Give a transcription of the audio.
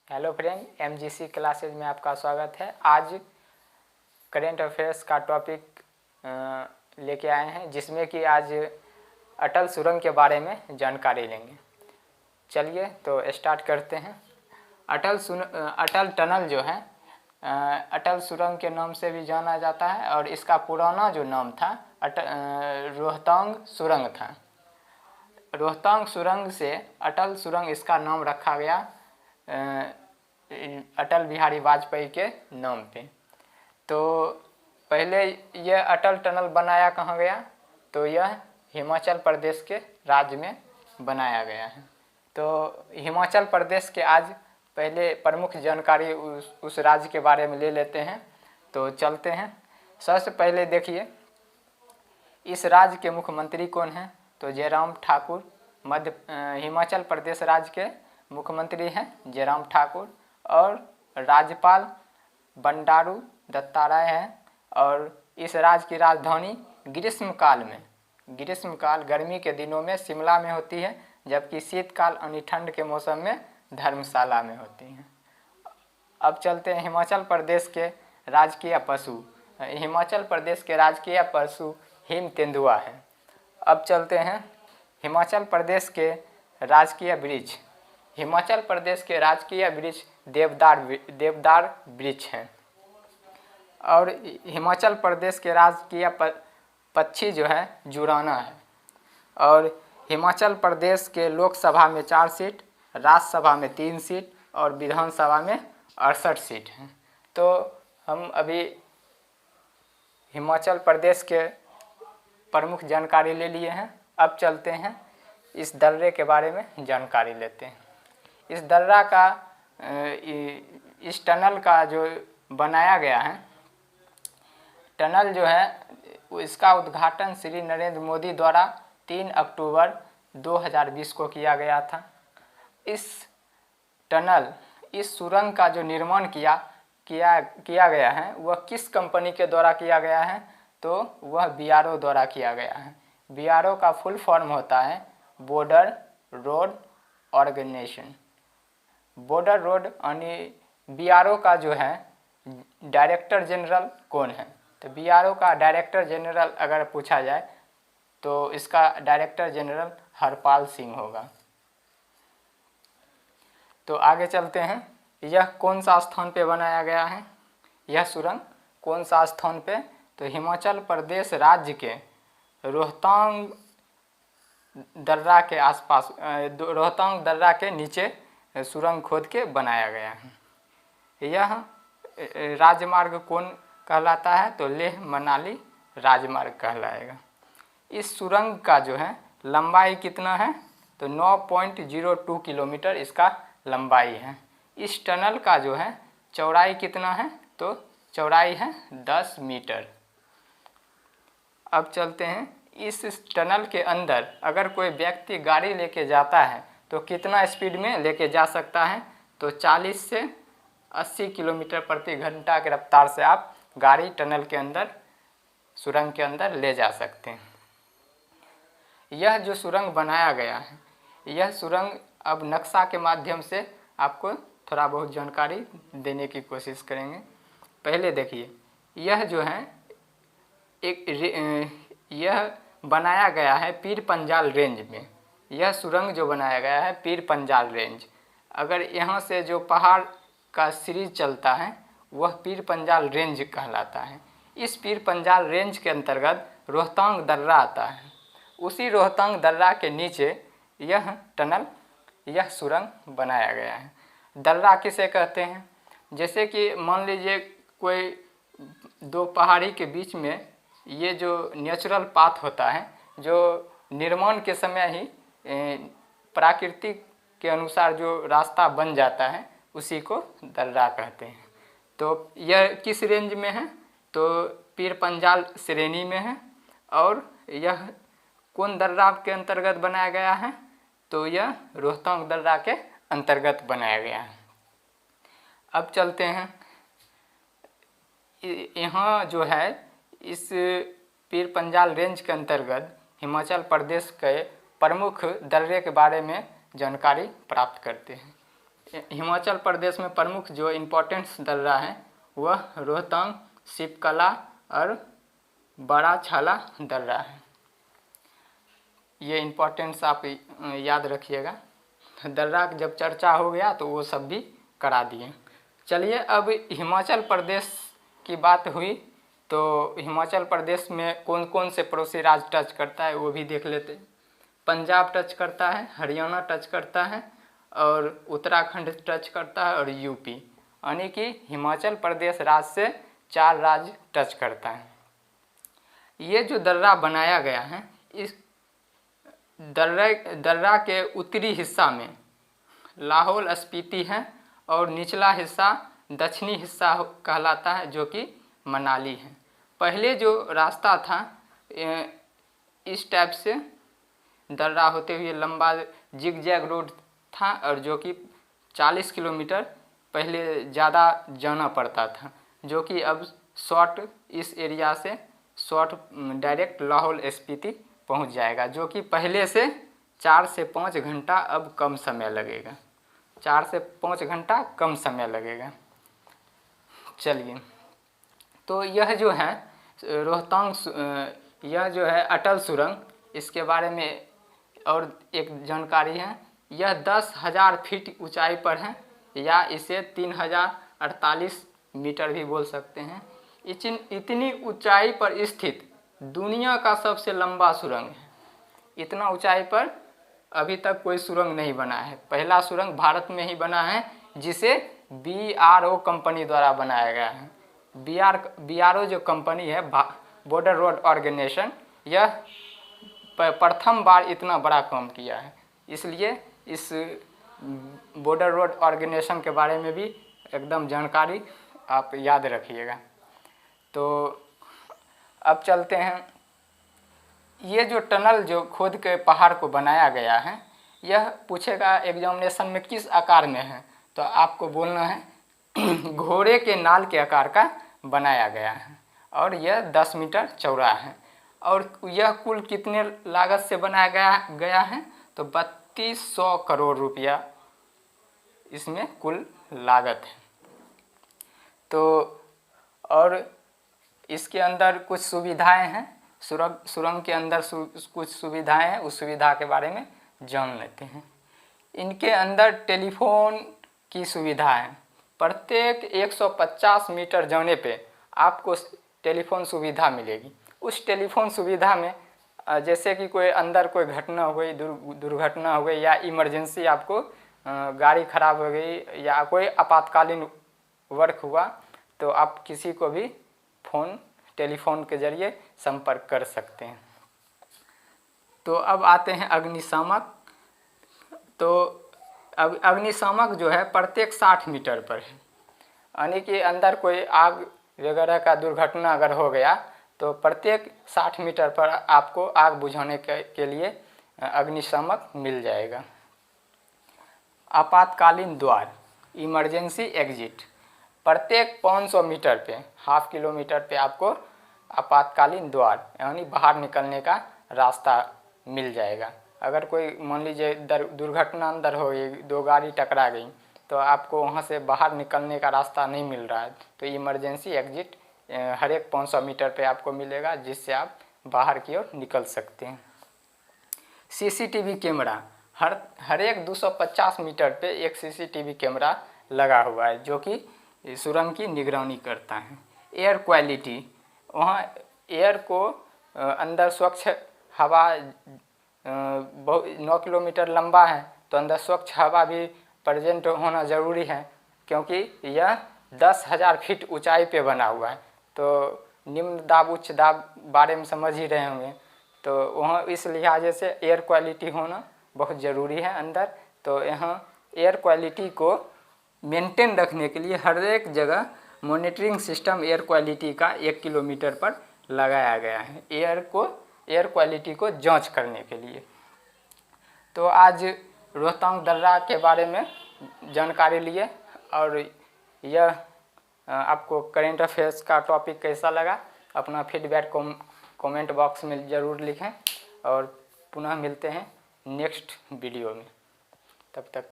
Hello friend, MGC classes में आपका स्वागत है। आज करेंट अफेयर्स का टॉपिक लेके आए हैं, जिसमें कि आज अटल सुरंग के बारे में जानकारी लेंगे। चलिए तो स्टार्ट करते हैं। अटल टनल जो है अटल सुरंग के नाम से भी जाना जाता है, और इसका पुराना जो नाम था रोहतांग सुरंग था। रोहतांग सुरंग से अटल सुरंग इसका नाम रखा गया अटल बिहारी वाजपेयी के नाम पे। तो पहले यह अटल टनल बनाया कहाँ गया, तो यह हिमाचल प्रदेश के राज्य में बनाया गया है। तो हिमाचल प्रदेश के आज पहले प्रमुख जानकारी उस राज्य के बारे में ले लेते हैं। तो चलते हैं। सबसे पहले देखिए, इस राज्य के मुख्यमंत्री कौन हैं, तो जयराम ठाकुर। हिमाचल प्रदेश राज्य के मुख्यमंत्री हैं जयराम ठाकुर, और राज्यपाल बंडारू दत्तात्रेय हैं। और इस राज्य की राजधानी ग्रीष्मकाल गर्मी के दिनों में शिमला में होती है, जबकि शीतकाल यानी ठंड के मौसम में धर्मशाला में होती है। अब चलते हैं हिमाचल प्रदेश के राजकीय पशु। हिमाचल प्रदेश के राजकीय पशु हिम तेंदुआ है। अब चलते हैं हिमाचल प्रदेश के राजकीय वृक्ष। हिमाचल प्रदेश के राजकीय वृक्ष देवदार वृक्ष हैं। और हिमाचल प्रदेश के राजकीय पक्षी जो है जुराना है। और हिमाचल प्रदेश के लोकसभा में 4 सीट, राज्यसभा में 3 सीट और विधानसभा में 68 सीट हैं। तो हम अभी हिमाचल प्रदेश के प्रमुख जानकारी ले लिए हैं। अब चलते हैं इस दर्रे के बारे में जानकारी लेते हैं। इस दर्रा का इस टनल का जो बनाया गया है, टनल जो है इसका उद्घाटन श्री नरेंद्र मोदी द्वारा 3 अक्टूबर 2020 को किया गया था। इस सुरंग का जो निर्माण किया गया है वह किस कंपनी के द्वारा किया गया है, तो वह बीआरओ द्वारा किया गया है। बीआरओ का फुल फॉर्म होता है border road organisation. Border road यानी बीआरओ का जो है डायरेक्टर जनरल कौन है, तो बीआरओ का डायरेक्टर जनरल अगर पूछा जाए तो इसका डायरेक्टर जनरल हरपाल सिंह होगा। तो आगे चलते हैं। यह कौन सा स्थान पे बनाया गया है, यह सुरंग कौन सा स्थान पे, तो हिमाचल प्रदेश राज्य के रोहतांग दर्रा के आसपास, रोहतांग दर्रा के नीचे सुरंग खोद के बनाया गया है। यह राजमार्ग कौन कहलाता है, तो लेह मनाली राजमार्ग कहलाएगा। इस सुरंग का जो है लंबाई कितना है, तो 9.02 किलोमीटर इसका लंबाई है। इस टनल का जो है चौड़ाई कितना है, तो चौड़ाई है 10 मीटर। अब चलते हैं, इस टनल के अंदर अगर कोई व्यक्ति गाड़ी लेके जाता है तो कितना स्पीड में लेके जा सकता है, तो 40 से 80 किलोमीटर प्रति घंटा की रफ्तार से आप गाड़ी टनल के अंदर, सुरंग के अंदर ले जा सकते हैं। यह जो सुरंग बनाया गया है, यह सुरंग अब नक्शा के माध्यम से आपको थोड़ा बहुत जानकारी देने की कोशिश करेंगे। पहले देखिए, यह जो है यह बनाया गया है पीर पंजाल रेंज में। यह सुरंग जो बनाया गया है पीर पंजाल रेंज, अगर यहाँ से जो पहाड़ का सीरीज चलता है वह पीर पंजाल रेंज कहलाता है। इस पीर पंजाल रेंज के अंतर्गत रोहतांग दर्रा आता है। उसी रोहतांग दर्रा के नीचे यह टनल, यह सुरंग बनाया गया है। दर्रा किसे कहते हैं, जैसे कि मान लीजिए कोई 2 पहाड़ी के बीच में ये जो नेचुरल पाथ होता है, जो निर्माण के समय ही प्राकृतिक के अनुसार जो रास्ता बन जाता है, उसी को दर्रा कहते हैं। तो यह किस रेंज में है, तो पीर पंजाल श्रेणी में है। और यह कौन दर्रा के अंतर्गत बनाया गया है, तो यह रोहतांग दर्रा के अंतर्गत बनाया गया है। अब चलते हैं, यहाँ जो है इस पीर पंजाल रेंज के अंतर्गत हिमाचल प्रदेश के प्रमुख दर्रे के बारे में जानकारी प्राप्त करते हैं। हिमाचल प्रदेश में प्रमुख जो इम्पोर्टेंट दर्रा है वह रोहतांग, शिवकला और बड़ा छाला दर्रा है। ये इम्पोर्टेंस आप याद रखिएगा। दर्रा की जब चर्चा हो गया तो वो सब भी करा दिए। चलिए अब हिमाचल प्रदेश की बात हुई तो हिमाचल प्रदेश में कौन कौन से पड़ोसी राज्य टच करता है वो भी देख लेते हैं। पंजाब टच करता है, हरियाणा टच करता है और उत्तराखंड टच करता है और यूपी, यानी कि हिमाचल प्रदेश राज्य से 4 राज्य टच करता है। ये जो दर्रा बनाया गया है, इस दर्रा के उत्तरी हिस्सा में लाहौल स्पीति है और निचला हिस्सा दक्षिणी हिस्सा कहलाता है जो कि मनाली है। पहले जो रास्ता था इस टाइप से दर्रा होते हुए लंबा जिग जैग रोड था और जो कि 40 किलोमीटर पहले ज़्यादा जाना पड़ता था, जो कि अब शॉर्ट इस एरिया से शॉर्ट डायरेक्ट लाहौल स्पीति पहुंच जाएगा, जो कि पहले से 4 से 5 घंटा अब कम समय लगेगा। 4 से 5 घंटा कम समय लगेगा। चलिए, तो यह जो है रोहतांग, यह जो है अटल सुरंग, इसके बारे में और एक जानकारी है। यह 10,000 फीट ऊंचाई पर है या इसे 3048 मीटर भी बोल सकते हैं। इतनी ऊंचाई पर स्थित दुनिया का सबसे लंबा सुरंग है। इतना ऊंचाई पर अभी तक कोई सुरंग नहीं बना है। पहला सुरंग भारत में ही बना है जिसे BRO कंपनी द्वारा बनाया गया है। BRO जो कंपनी है, बॉर्डर रोड ऑर्गेनाइजेशन, यह प्रथम बार इतना बड़ा काम किया है। इसलिए इस बॉर्डर रोड ऑर्गेनाइजेशन के बारे में भी एकदम जानकारी आप याद रखिएगा। तो अब चलते हैं। ये जो टनल जो खोद के पहाड़ को बनाया गया है, यह पूछेगा एग्जामिनेशन में किस आकार में है, तो आपको बोलना है घोड़े के नाल के आकार का बनाया गया है और यह 10 मीटर चौड़ा है। और यह कुल कितने लागत से बनाया गया है, तो 3200 करोड़ रुपया इसमें कुल लागत है। तो और इसके अंदर कुछ सुविधाएं हैं, सुरंग के अंदर कुछ सुविधाएं हैं, उस सुविधा के बारे में जान लेते हैं। इनके अंदर टेलीफोन की सुविधा है। प्रत्येक 150 मीटर जाने पे आपको टेलीफोन सुविधा मिलेगी। उस टेलीफोन सुविधा में जैसे कि कोई अंदर कोई घटना हो गई, दुर्घटना हो गई या इमरजेंसी, आपको गाड़ी खराब हो गई या कोई आपातकालीन वर्क हुआ, तो आप किसी को भी टेलीफोन के जरिए संपर्क कर सकते हैं। तो अब आते हैं अग्निशामक। तो अब अग्निशामक जो है प्रत्येक 60 मीटर पर है, यानी कि अंदर कोई आग वगैरह का दुर्घटना अगर हो गया तो प्रत्येक 60 मीटर पर आपको आग बुझाने के लिए अग्निशामक मिल जाएगा। आपातकालीन द्वार, इमरजेंसी एग्जिट, प्रत्येक 500 मीटर पे, ½ किलोमीटर पे आपको आपातकालीन द्वार यानी बाहर निकलने का रास्ता मिल जाएगा। अगर कोई मान लीजिए दुर्घटना अंदर हो गई, 2 गाड़ी टकरा गई, तो आपको वहाँ से बाहर निकलने का रास्ता नहीं मिल रहा है, तो इमरजेंसी एग्जिट हर एक 500 मीटर पे आपको मिलेगा, जिससे आप बाहर की ओर निकल सकते हैं। CCTV कैमरा, हर एक 250 मीटर पे एक CCTV कैमरा लगा हुआ है जो कि सुरंग की निगरानी करता है। एयर क्वालिटी, वहाँ एयर को अंदर स्वच्छ हवा 9 किलोमीटर लंबा है, तो अंदर स्वच्छ हवा भी प्रेजेंट होना ज़रूरी है, क्योंकि यह 10,000 फीट ऊंचाई पे बना हुआ है। तो निम्न दाब उच्च दाब बारे में समझ ही रहे होंगे, तो वहाँ इस लिहाजे से एयर क्वालिटी होना बहुत ज़रूरी है अंदर। तो यहाँ एयर क्वालिटी को मेंटेन रखने के लिए हर एक जगह मॉनिटरिंग सिस्टम एयर क्वालिटी का 1 किलोमीटर पर लगाया गया है, एयर क्वालिटी को जांच करने के लिए। तो आज रोहतांग दर्रा के बारे में जानकारी लिए, और यह आपको करेंट अफेयर्स का टॉपिक कैसा लगा, अपना फीडबैक कमेंट बॉक्स में ज़रूर लिखें, और पुनः मिलते हैं नेक्स्ट वीडियो में। तब तक